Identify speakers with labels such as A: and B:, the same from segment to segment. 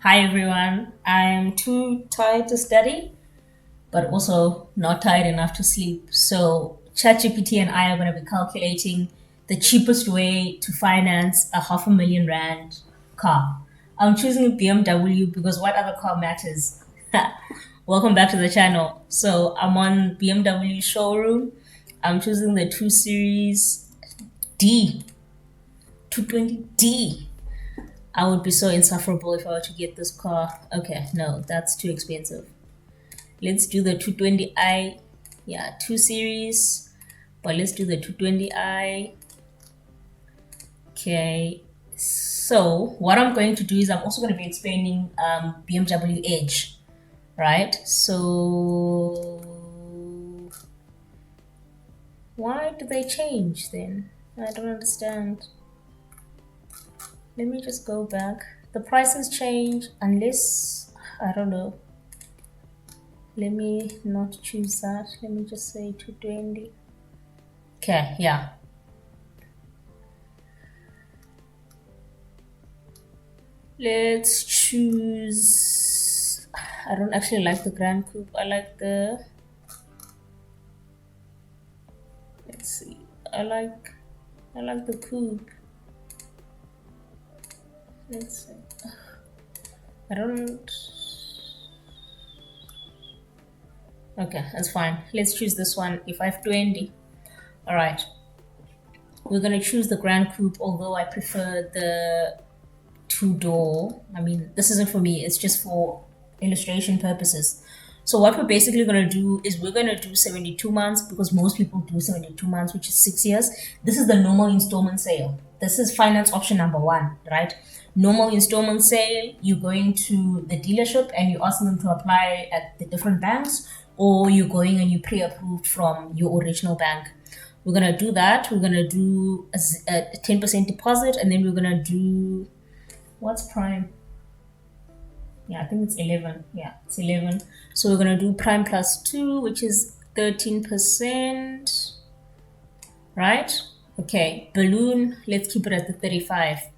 A: Hi everyone. I'm too tired to study, but also not tired enough to sleep. So ChatGPT and I are going to be calculating the cheapest way to finance a R500,000 car. I'm choosing a BMW because what other car matters? Welcome back to the channel. So I'm on BMW showroom. I'm choosing the 2 Series D, 220D. I would be so insufferable if I were to get this car. Okay, no, that's too expensive. Let's do the 220i. Yeah, 2 Series, but let's do the 220i. Okay, so what I'm going to do is I'm also going to be explaining BMW Edge, right? So why do they change then? I don't understand. Let me just go back. The prices change unless, I don't know. Let me not choose that. Let me just say 220. Okay, yeah. Let's choose. I don't actually like the Grand Coupe. I like the. Let's see. I like the Coupe. Let's see. I don't. Okay, that's fine. Let's choose this one. If I have 20. All right. We're gonna choose the Grand Coupe, although I prefer the two-door. I mean, this isn't for me, it's just for illustration purposes. So what we're basically going to do is we're going to do 72 months because most people do 72 months, which is 6 years. This is the normal installment sale. This is finance option number one, right? Normal installment sale, you're going to the dealership and you're asking them to apply at the different banks, or you're going and you pre-approved from your original bank. We're going to do that. We're going to do a 10% deposit, and then we're going to do, what's prime? Yeah, I think it's 11. Yeah, it's 11. So we're going to do prime plus 2, which is 13%, right? Okay, balloon, let's keep it at the 35.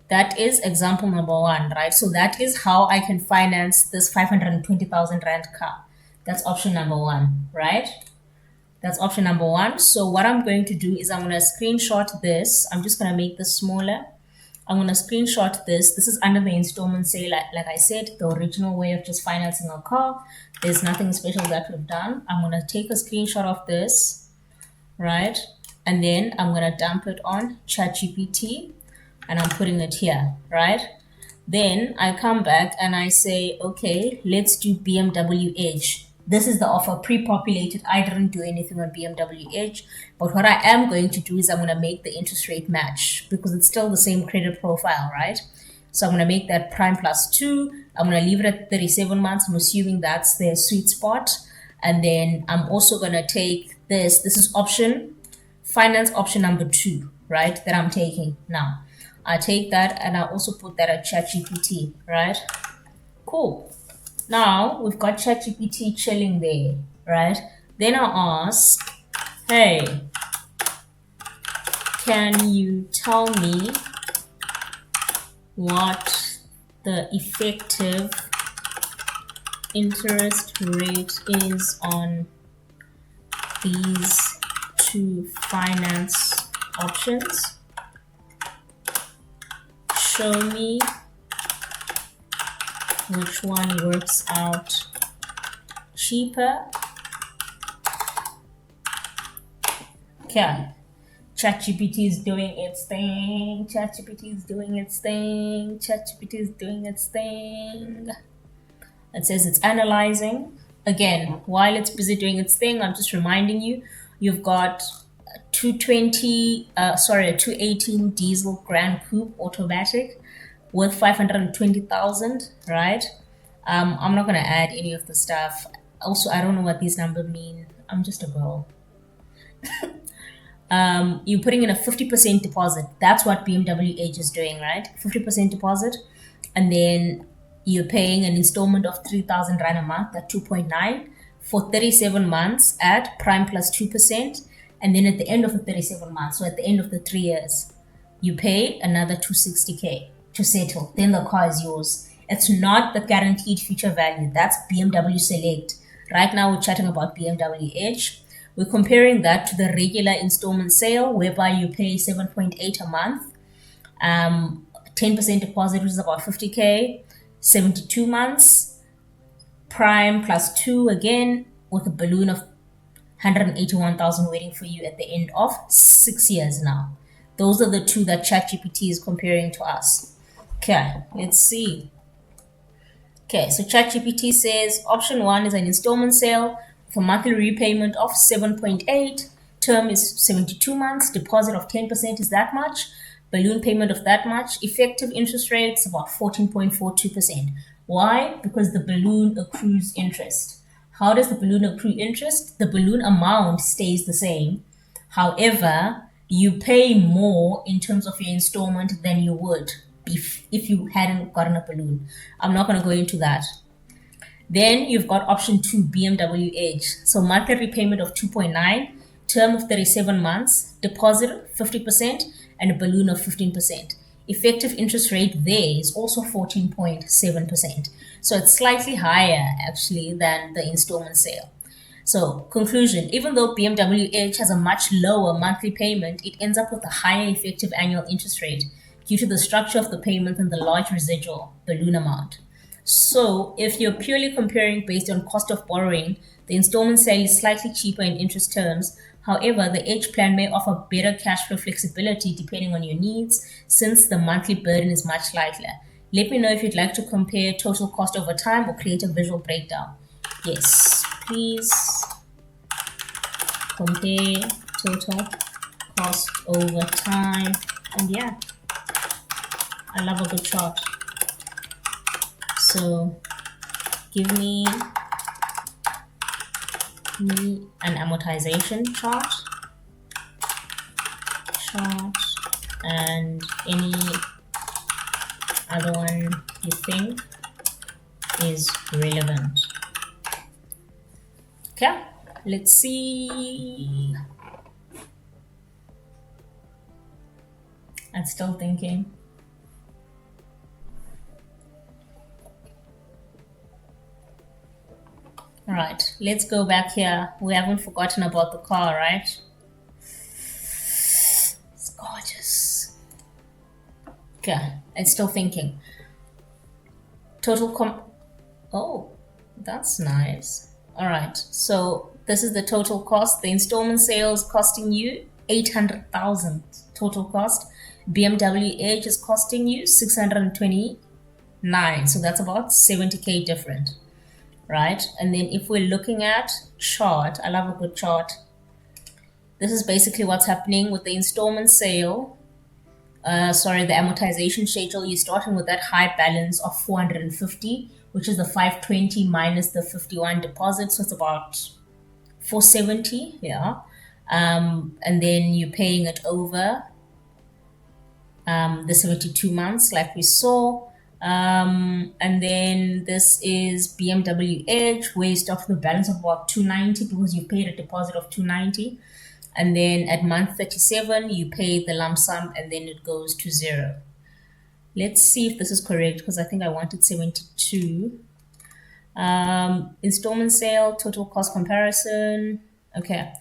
A: That is example number one, right? So that is how I can finance this 520,000 Rand car. That's option number one, right? That's option number one. So what I'm going to do is I'm going to screenshot this. I'm just going to make this smaller. I'm going to screenshot this. This is under the installment sale. Like I said, the original way of just financing a car. There's nothing special that we've done. I'm going to take a screenshot of this, right? And then I'm going to dump it on ChatGPT and I'm putting it here, right? Then I come back and I say, okay, let's do BMW Edge. This is the offer pre-populated. I didn't do anything on BMW Edge, but what I am going to do is I'm going to make the interest rate match because it's still the same credit profile, right? So I'm going to make that prime plus 2. I'm going to leave it at 37 months. I'm assuming that's their sweet spot. And then I'm also going to take this. This is finance option number 2, right? That I'm taking now. I take that and I also put that at ChatGPT, right? Cool. Now we've got ChatGPT chilling there, right? Then I ask, hey, can you tell me what the effective interest rate is on these two finance options? Show me which one works out cheaper. Okay. ChatGPT is doing its thing. ChatGPT is doing its thing. ChatGPT is doing its thing. It says it's analyzing. Again, while it's busy doing its thing, I'm just reminding you, you've got a 218 diesel Grand Coupe automatic with 520,000, right? I'm not going to add any of the stuff. Also, I don't know what these numbers mean. I'm just a girl. You're putting in a 50% deposit. That's what BMW Edge is doing, right? 50% deposit. And then you're paying an installment of 3,000 Rand a month at 2.9 for 37 months at prime plus 2%. And then at the end of the 37 months, so at the end of the 3 years, you pay another 260K to settle. Then the car is yours. It's not the guaranteed future value. That's BMW Select. Right now, we're chatting about BMW Edge. We're comparing that to the regular installment sale, whereby you pay 7.8 a month, 10% deposit, which is about 50K, 72 months, prime plus 2 again, with a balloon of 181,000 waiting for you at the end of 6 years now. Those are the two that ChatGPT is comparing to us. Okay, let's see. Okay, so ChatGPT says option 1 is an installment sale with a monthly repayment of 7.8, term is 72 months, deposit of 10% is that much, balloon payment of that much, effective interest rate is about 14.42%. Why? Because the balloon accrues interest. How does the balloon accrue interest? The balloon amount stays the same. However, you pay more in terms of your installment than you would if you hadn't gotten a balloon. I'm not going to go into that. Then you've got option 2, BMW Edge. So monthly repayment of 2.9, term of 37 months, deposit 50%, and a balloon of 15%. Effective interest rate there is also 14.7%. So it's slightly higher actually than the installment sale. So, conclusion, even though BMW Edge has a much lower monthly payment, it ends up with a higher effective annual interest rate due to the structure of the payment and the large residual balloon amount. So, if you're purely comparing based on cost of borrowing, the installment sale is slightly cheaper in interest terms. However, the Edge plan may offer better cash flow flexibility depending on your needs, since the monthly burden is much lighter. Let me know if you'd like to compare total cost over time or create a visual breakdown. Yes, please compare total cost over time. And yeah, I love a good chart. So give me an amortization chart and any other one you think is relevant. Okay, let's see. I'm still thinking. All right, let's go back here. We haven't forgotten about the car, right? It's gorgeous. Okay, I'm still thinking. Oh, that's nice. All right, so this is the total cost. The installment sales costing you 800,000 total cost. BMW Edge is costing you 629. So that's about 70K different, right? And then if we're looking at chart, I love a good chart. This is basically what's happening with the installment sale. The amortization schedule. You're starting with that high balance of 450, which is the 520 minus the 51 deposit. So it's about 470, yeah. And then you're paying it over the 72 months, like we saw. And then this is BMW Edge, where you start with a balance of about 290 because you paid a deposit of 290. And then at month 37, you pay the lump sum and then it goes to 0. Let's see if this is correct because I think I wanted 72. Installment sale, total cost comparison. Okay.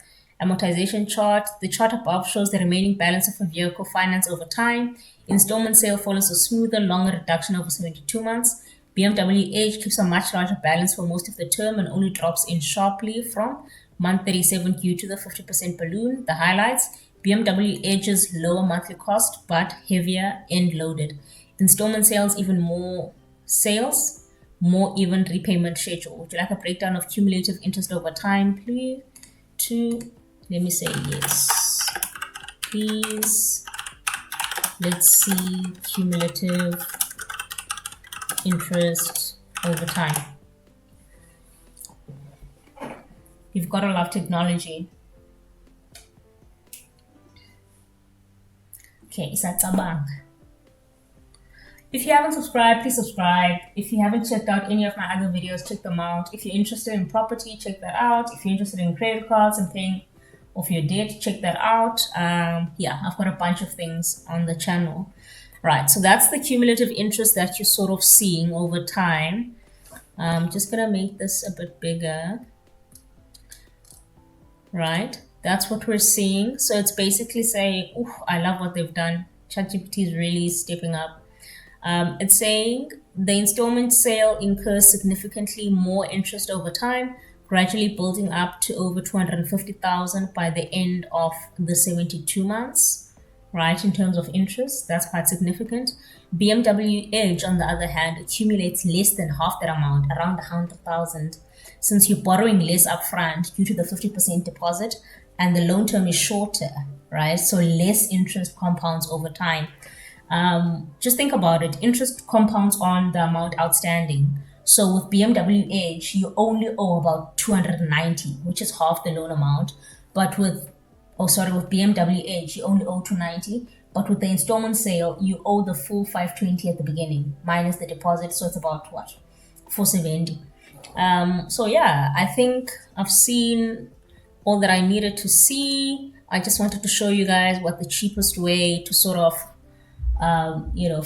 A: Amortization chart. The chart above shows the remaining balance of a vehicle finance over time. Installment sale follows a smoother, longer reduction over 72 months. BMW Edge keeps a much larger balance for most of the term and only drops in sharply from month 37 due to the 50% balloon. The highlights: BMW Edge's lower monthly cost but heavier end loaded. Installment sales, even more sales, more even repayment schedule. Would you like a breakdown of cumulative interest over time, please? Let me say yes. Please. Let's see cumulative interest over time. You've got to love technology. Okay, it's at Tabang. If you haven't subscribed, please subscribe. If you haven't checked out any of my other videos, check them out. If you're interested in property, check that out. If you're interested in credit cards and paying off your debt, check that out. Yeah, I've got a bunch of things on the channel. Right, so that's the cumulative interest that you're sort of seeing over time. I'm just gonna make this a bit bigger. Right, that's what we're seeing. So it's basically saying, "Ooh, I love what they've done. ChatGPT is really stepping up." It's saying the installment sale incurs significantly more interest over time, gradually building up to over 250,000 by the end of the 72 months, right? In terms of interest, that's quite significant. BMW Edge, on the other hand, accumulates less than half that amount, around 100,000, since you're borrowing less upfront due to the 50% deposit and the loan term is shorter, right? So less interest compounds over time. Just think about it. Interest compounds on the amount outstanding. So with BMW Edge, you only owe about 290, which is half the loan amount. But with BMW Edge, you only owe 290. But with the installment sale, you owe the full 520 at the beginning, minus the deposit. So it's about what? 470. So yeah, I think I've seen all that I needed to see. I just wanted to show you guys what the cheapest way to sort of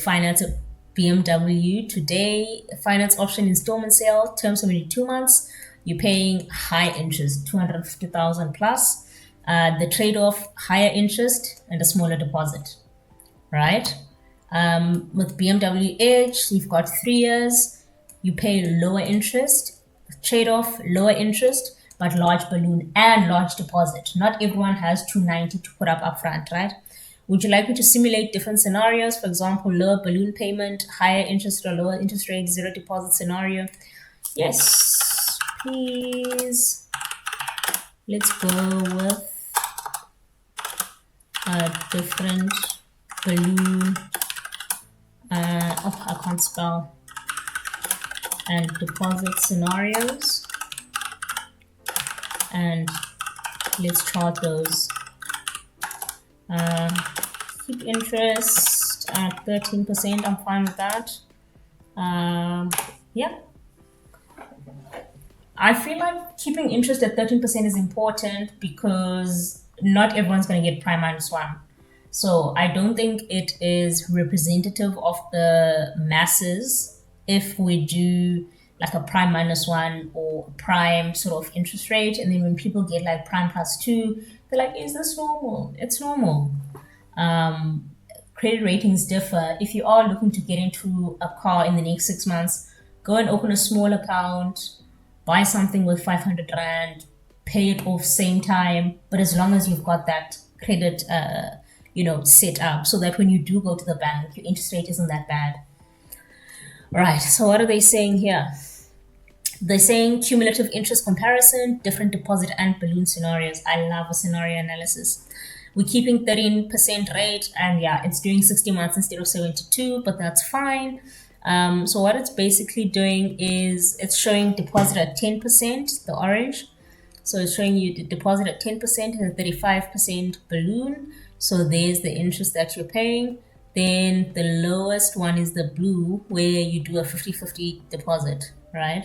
A: finance a BMW today. Finance option installment sale, term 72 months. You're paying high interest, 250,000 plus. The trade off, higher interest and a smaller deposit, right? With BMW Edge, you've got 3 years. You pay lower interest, trade off, lower interest, but large balloon and large deposit. Not everyone has 290 to put up upfront, right? Would you like me to simulate different scenarios? For example, lower balloon payment, higher interest or lower interest rate, zero deposit scenario? Yes, please. Let's go with a different balloon. I can't spell. And deposit scenarios. And let's chart those. Keep interest at 13%. I'm fine with that. Yeah. I feel like keeping interest at 13% is important because not everyone's going to get prime minus one. So I don't think it is representative of the masses if we do like a prime minus one or prime sort of interest rate. And then when people get like prime plus two, they're like, is this normal? It's normal. Credit ratings differ. If you are looking to get into a car in the next 6 months, go and open a small account, buy something with 500 Rand, pay it off same time. But as long as you've got that credit, set up so that when you do go to the bank, your interest rate isn't that bad. Right. So what are they saying here? They're saying cumulative interest comparison, different deposit and balloon scenarios. I love a scenario analysis. We're keeping 13% rate, and yeah, it's doing 60 months instead of 72, but that's fine. So what it's basically doing is it's showing deposit at 10%, the orange. So it's showing you the deposit at 10% and a 35% balloon. So there's the interest that you're paying. Then the lowest one is the blue, where you do a 50-50 deposit, right?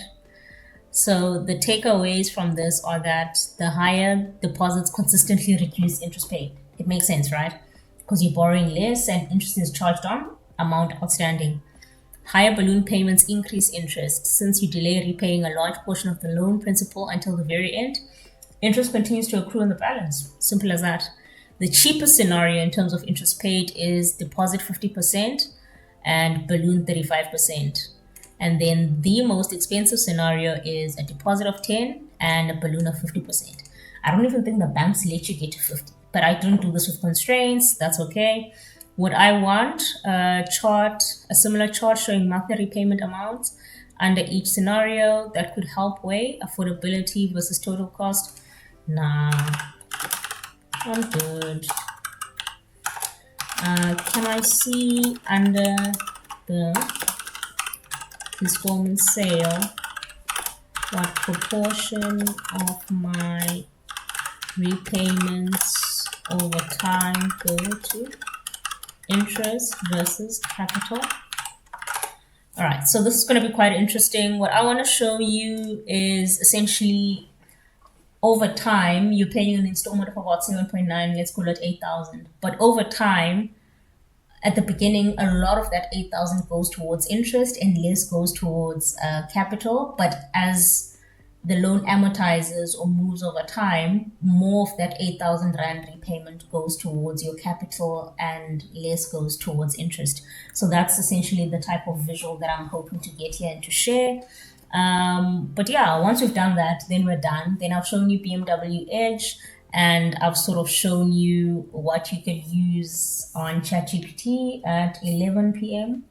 A: So the takeaways from this are that the higher deposits consistently reduce interest paid. It makes sense, right? Because you're borrowing less and interest is charged on amount outstanding. Higher balloon payments increase interest. Since you delay repaying a large portion of the loan principal until the very end, interest continues to accrue on the balance. Simple as that. The cheapest scenario in terms of interest paid is deposit 50% and balloon 35%. And then the most expensive scenario is a deposit of 10 and a balloon of 50%. I don't even think the banks let you get to 50, but I don't do this with constraints. That's okay. Would I want a similar chart showing monthly repayment amounts under each scenario that could help weigh affordability versus total cost? Nah, I'm good. Can I see under the installment sale what proportion of my repayments over time go to interest versus capital? All right, so this is going to be quite interesting. What I want to show you is essentially over time, you're paying an installment of about 7.9, let's call it 8,000. But over time, At the beginning, a lot of that 8,000 goes towards interest and less goes towards capital. But as the loan amortizes or moves over time, more of that 8,000 Rand repayment goes towards your capital and less goes towards interest. So that's essentially the type of visual that I'm hoping to get here and to share. But yeah, once we've done that, then we're done. Then I've shown you BMW Edge, and I've sort of shown you what you could use on ChatGPT at 11 p.m.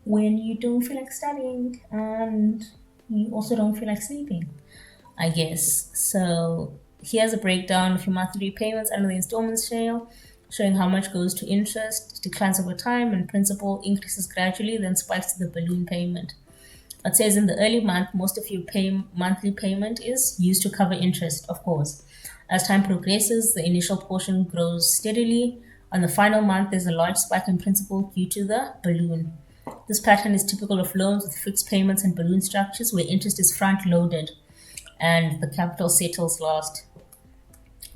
A: when you don't feel like studying and you also don't feel like sleeping, I guess. So here's a breakdown of your monthly repayments under the installment scale, showing how much goes to interest, declines over time, and principal increases gradually, then spikes to the balloon payment. It says in the early month, most of your monthly payment is used to cover interest, of course. As time progresses, the initial portion grows steadily. On the final month, there's a large spike in principal due to the balloon. This pattern is typical of loans with fixed payments and balloon structures where interest is front-loaded and the capital settles last.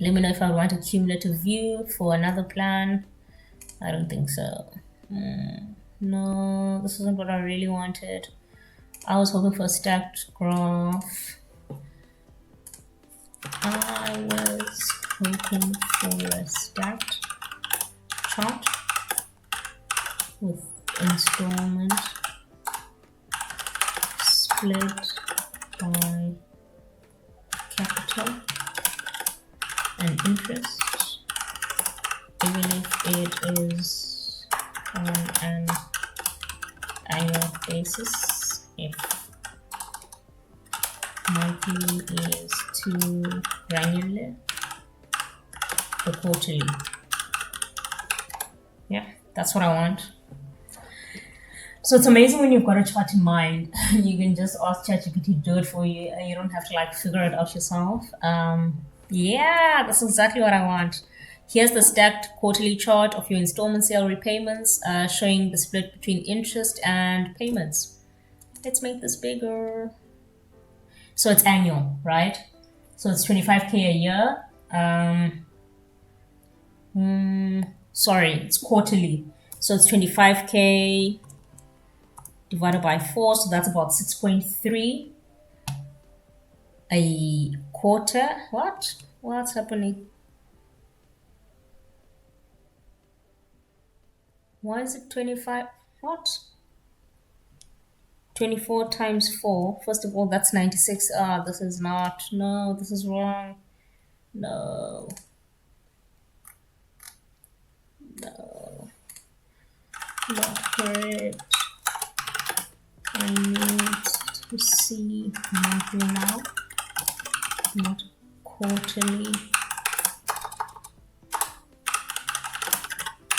A: Let me know if I want a cumulative view for another plan. I don't think so. No, this isn't what I really wanted. I was hoping for a stacked graph. I was hoping for a stacked chart with installment split by capital and interest, even if it is on an annual basis. If monthly is too granular, or quarterly. Yeah, that's what I want. So it's amazing when you've got a chart in mind. You can just ask ChatGPT to do it for you, and you don't have to like figure it out yourself. Yeah, that's exactly what I want. Here's the stacked quarterly chart of your installment sale repayments, showing the split between interest and payments. Let's make this bigger. So it's annual, right? So it's 25K a year. Sorry, it's quarterly. So it's 25K divided by 4, so that's about 6.3 a quarter. What? What's happening? Why is it 25? What? 24 times 4. First of all, that's 96. This is not. No, this is wrong. No. No. Not correct. I need to see monthly now, not quarterly.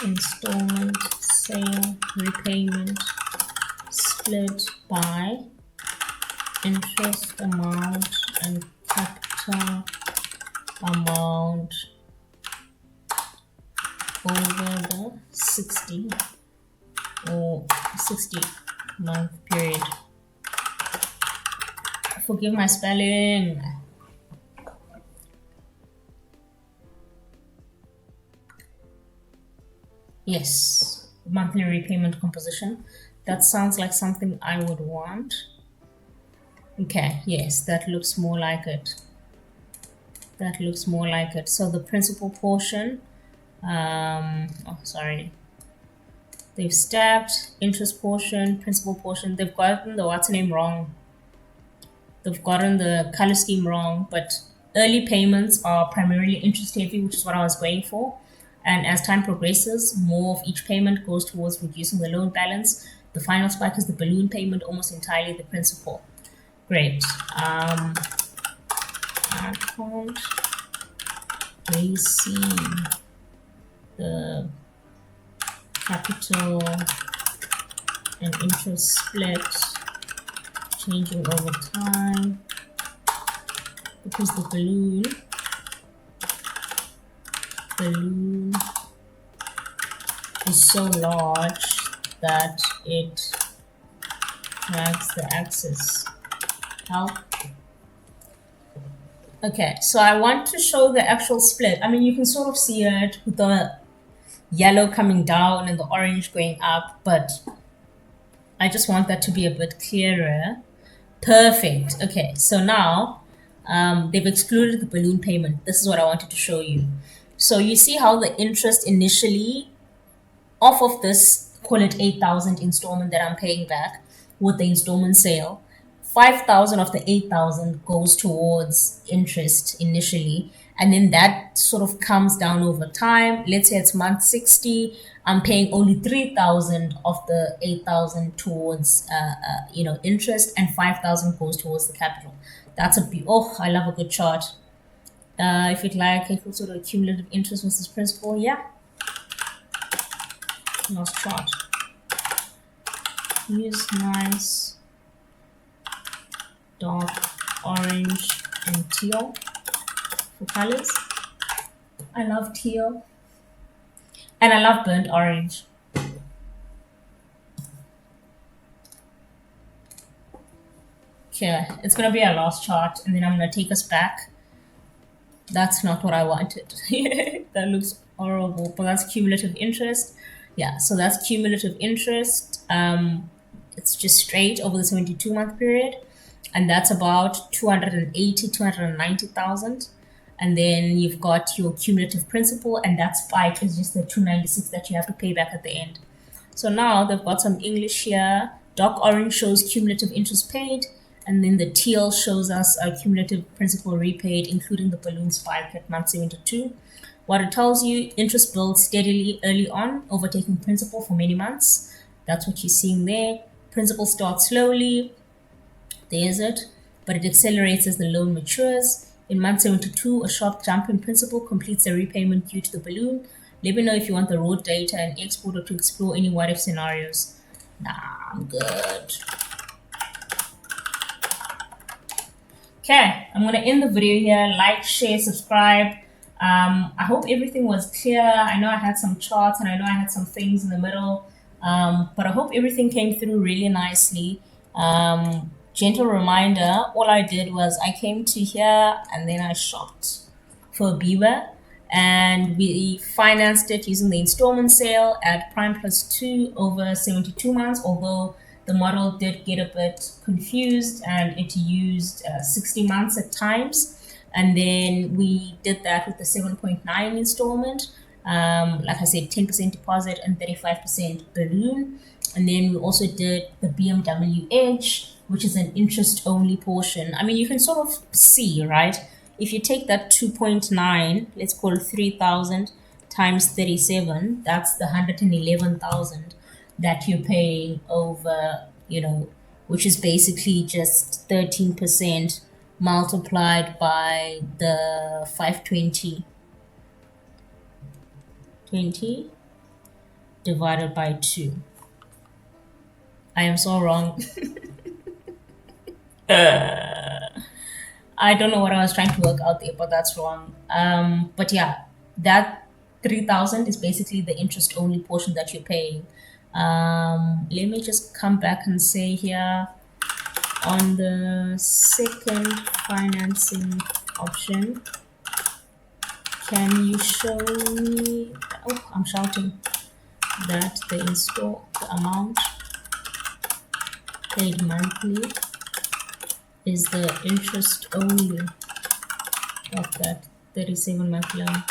A: Installment sale repayment split by interest amount and capital amount over the 60 month period. Forgive my spelling. Yes, monthly repayment composition. That sounds like something I would want. Okay, yes, that looks more like it. That looks more like it. So the principal portion, they've stacked interest portion, principal portion. They've gotten the what's name wrong. They've gotten the color scheme wrong, but early payments are primarily interest heavy, which is what I was going for. And as time progresses, more of each payment goes towards reducing the loan balance. The final spike is the balloon payment, almost entirely the principal. Great. I can't really see the capital and interest split changing over time because the balloon is so large that it drags the axis out. Okay, so I want to show the actual split. I mean, you can sort of see it with the yellow coming down and the orange going up, but I just want that to be a bit clearer. Perfect. Okay, so now they've excluded the balloon payment. This is what I wanted to show you. So you see how the interest initially off of this, call it 8,000 installment that I'm paying back with the installment sale, 5,000 of the 8,000 goes towards interest initially. And then that sort of comes down over time. Let's say it's month 60. I'm paying only 3,000 of the 8,000 towards, interest, and 5,000 goes towards the capital. That's oh, I love a good chart. If you'd like, I could sort of cumulative interest versus principal. Yeah, nice chart. Use nice dark orange and teal for colors. I love teal and I love burnt orange. Okay, it's gonna be our last chart and then I'm gonna take us back. That's not what I wanted. That looks horrible, but that's cumulative interest. Yeah, so that's cumulative interest. It's just straight over the 72-month period, and that's about 290,000. And then you've got your cumulative principal, and that spike is just the 296 that you have to pay back at the end. So now they've got some English here. Dark orange shows cumulative interest paid, and then the teal shows us a cumulative principal repaid, including the balloon spike at month 72. What it tells you, interest builds steadily early on, overtaking principal for many months. That's what you're seeing there. Principal starts slowly. There's it. But it accelerates as the loan matures. In month 72, a sharp jump in principal completes the repayment due to the balloon. Let me know if you want the raw data and export or to explore any what-if scenarios. Nah, I'm good. Okay, I'm going to end the video here. Like, share, subscribe. I hope everything was clear. I know I had some charts and I know I had some things in the middle, but I hope everything came through really nicely. Gentle reminder, all I did was I came to here and then I shopped for a Biba and we financed it using the installment sale at prime plus 2 over 72 months, although the model did get a bit confused and it used 60 months at times. And then we did that with the 7.9 installment. Like I said, 10% deposit and 35% balloon. And then we also did the BMW Edge, which is an interest only portion. I mean, you can sort of see, right? If you take that 2.9, let's call it 3,000 times 37, that's the 111,000 that you're paying over, which is basically just 13% multiplied by the 520 divided by 2. I am so wrong. I don't know what I was trying to work out there, but that's wrong. But yeah, that 3,000 is basically the interest only portion that you're paying. Let me just come back and say here on the second financing option, can you show me, oh, I'm shouting, that the amount paid monthly is the interest only of that 37-month loan.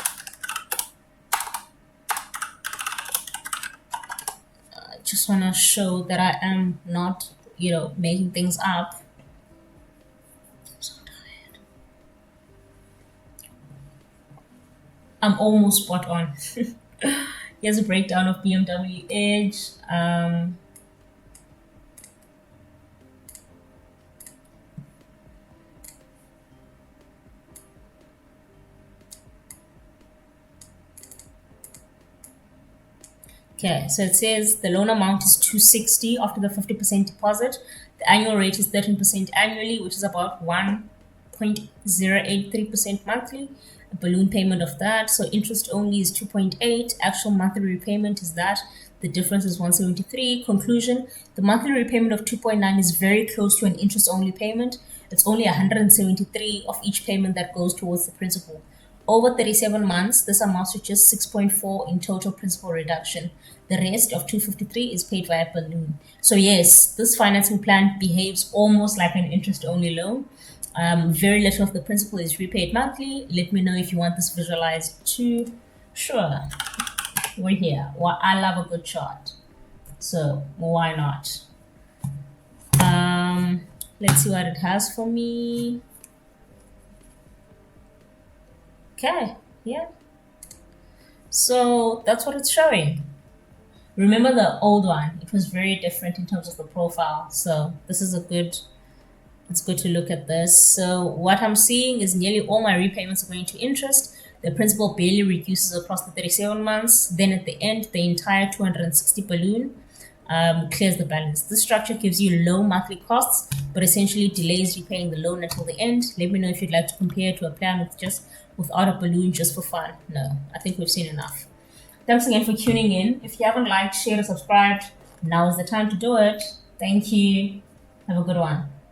A: I just want to show that I am not, making things up. I'm so tired. I'm almost spot on. Here's a breakdown of BMW Edge. Okay, so it says the loan amount is 260 after the 50% deposit. The annual rate is 13% annually, which is about 1.083% monthly. A balloon payment of that. So interest only is 2.8. Actual monthly repayment is that. The difference is 173. Conclusion, the monthly repayment of 2.9 is very close to an interest only payment. It's only 173 of each payment that goes towards the principal. Over 37 months, this amounts to just 6.4 in total principal reduction. The rest of 253 is paid via balloon. So yes, this financing plan behaves almost like an interest-only loan. Very little of the principal is repaid monthly. Let me know if you want this visualized too. Sure, we're here. Well, I love a good chart, so why not? Let's see what it has for me. Okay, yeah. So that's what it's showing. Remember the old one? It was very different in terms of the profile. So this is it's good to look at this. So what I'm seeing is nearly all my repayments are going to interest. The principal barely reduces across the 37 months. Then at the end, the entire 260 balloon clears the balance. This structure gives you low monthly costs, but essentially delays repaying the loan until the end. Let me know if you'd like to compare to a plan without a balloon just for fun. No, I think we've seen enough. Thanks again for tuning in. If you haven't liked, shared, or subscribed, now is the time to do it. Thank you. Have a good one.